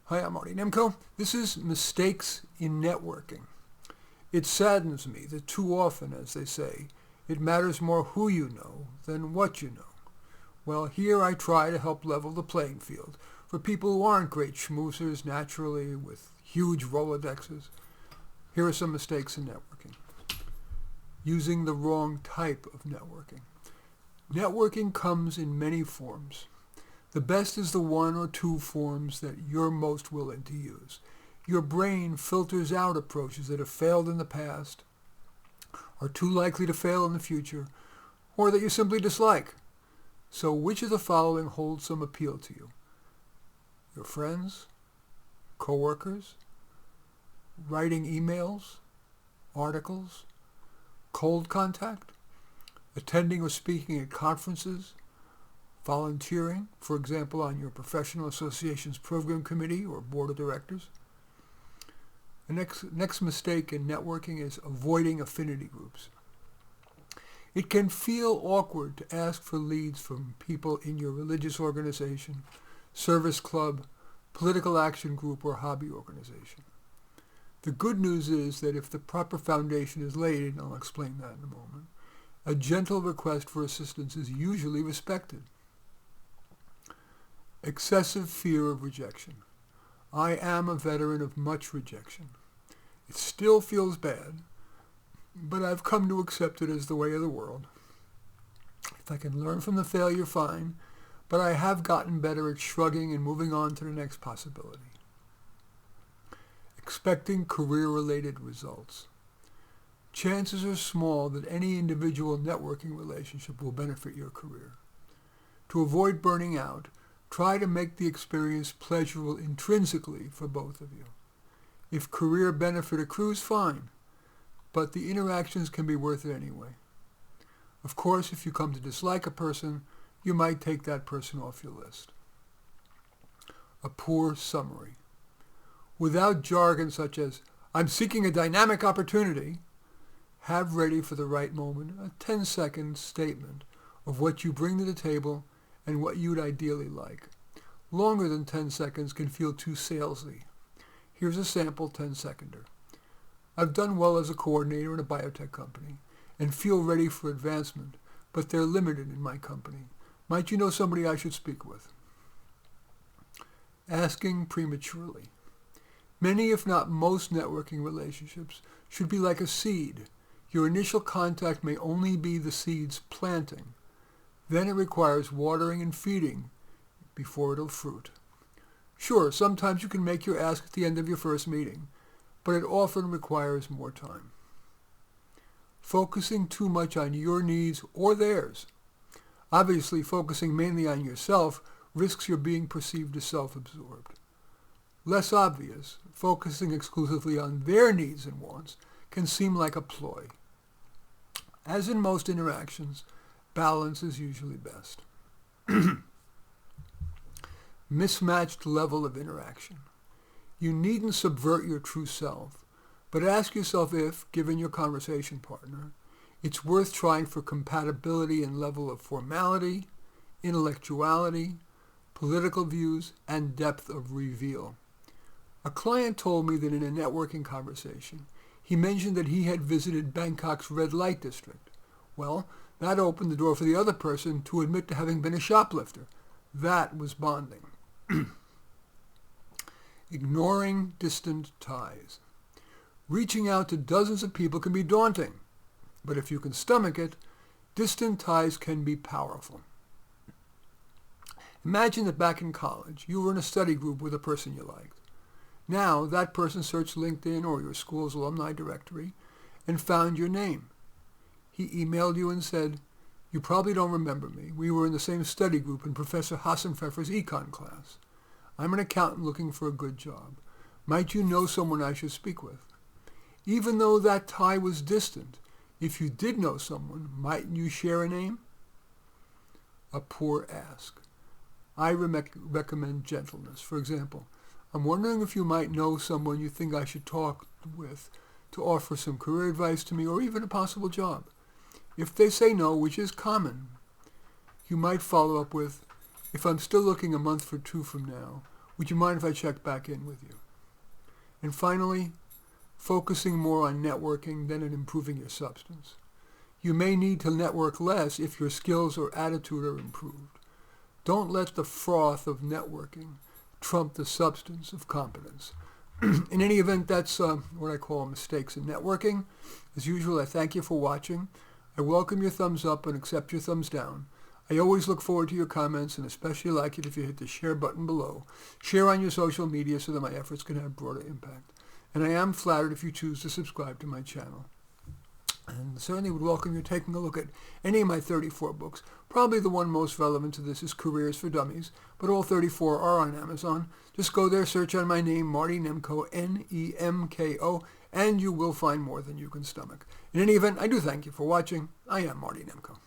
Hi, I'm Marty Nemko. This is Mistakes in Networking. It saddens me that too often, as they say, it matters more who you know than what you know. Well, here I try to help level the playing field for people who aren't great schmoozers naturally with huge Rolodexes. Here are some mistakes in networking. Using the wrong type of networking. Networking comes in many forms. The best is the one or two forms that you're most willing to use. Your brain filters out approaches that have failed in the past, are too likely to fail in the future, or that you simply dislike. So which of the following holds some appeal to you? Your friends? Coworkers? Writing emails? Articles? Cold contact? Attending or speaking at conferences? Volunteering, for example, on your professional association's program committee or board of directors. The next mistake in networking is avoiding affinity groups. It can feel awkward to ask for leads from people in your religious organization, service club, political action group, or hobby organization. The good news is that if the proper foundation is laid, and I'll explain that in a moment, a gentle request for assistance is usually respected. Excessive fear of rejection. I am a veteran of much rejection. It still feels bad, but I've come to accept it as the way of the world. If I can learn from the failure, fine, but I have gotten better at shrugging and moving on to the next possibility. Expecting career-related results. Chances are small that any individual networking relationship will benefit your career. To avoid burning out, try to make the experience pleasurable intrinsically for both of you. If career benefit accrues, fine, but the interactions can be worth it anyway. Of course, if you come to dislike a person, you might take that person off your list. A poor summary. Without jargon such as, "I'm seeking a dynamic opportunity," have ready for the right moment a 10-second statement of what you bring to the table and what you'd ideally like. Longer than 10 seconds can feel too salesy. Here's a sample 10-seconder. I've done well as a coordinator in a biotech company and feel ready for advancement, but they're limited in my company. Might you know somebody I should speak with? Asking prematurely. Many, if not most, networking relationships should be like a seed. Your initial contact may only be the seed's planting. Then it requires watering and feeding before it'll fruit. Sure, sometimes you can make your ask at the end of your first meeting, but it often requires more time. Focusing too much on your needs or theirs. Obviously, focusing mainly on yourself risks your being perceived as self-absorbed. Less obvious, focusing exclusively on their needs and wants can seem like a ploy. As in most interactions, balance is usually best. Mismatched level of interaction. You needn't subvert your true self, but ask yourself if, given your conversation partner, it's worth trying for compatibility in level of formality, intellectuality, political views, and depth of reveal. A client told me that in a networking conversation, he mentioned that he had visited Bangkok's red light district. Well, that opened the door for the other person to admit to having been a shoplifter. That was bonding. Ignoring distant ties. Reaching out to dozens of people can be daunting, but if you can stomach it, distant ties can be powerful. Imagine that back in college, you were in a study group with a person you liked. Now, that person searched LinkedIn or your school's alumni directory and found your name. He emailed you and said, "You probably don't remember me. We were in the same study group in Professor Hassenpfeffer's econ class. I'm an accountant looking for a good job. Might you know someone I should speak with?" Even though that tie was distant, if you did know someone, mightn't you share a name? A poor ask. I recommend gentleness. For example, "I'm wondering if you might know someone you think I should talk with to offer some career advice to me or even a possible job." If they say no, which is common, you might follow up with, "If I'm still looking a month or two from now, Would you mind if I checked back in with you? And finally, focusing more on networking than on improving your substance. You may need to network less if your skills or attitude are improved. Don't let the froth of networking trump the substance of competence. In any event, that's what I call mistakes in networking. As usual, I thank you for watching. I welcome your thumbs up and accept your thumbs down. I always look forward to your comments and especially like it if you hit the share button below. Share on your social media so that my efforts can have broader impact. And I am flattered if you choose to subscribe to my channel. And certainly would welcome you taking a look at any of my 34 books. Probably the one most relevant to this is Careers for Dummies, but all 34 are on Amazon. Just go there, search on my name, Marty Nemko, N-E-M-K-O, and you will find more than you can stomach. In any event, I do thank you for watching. I am Marty Nemko.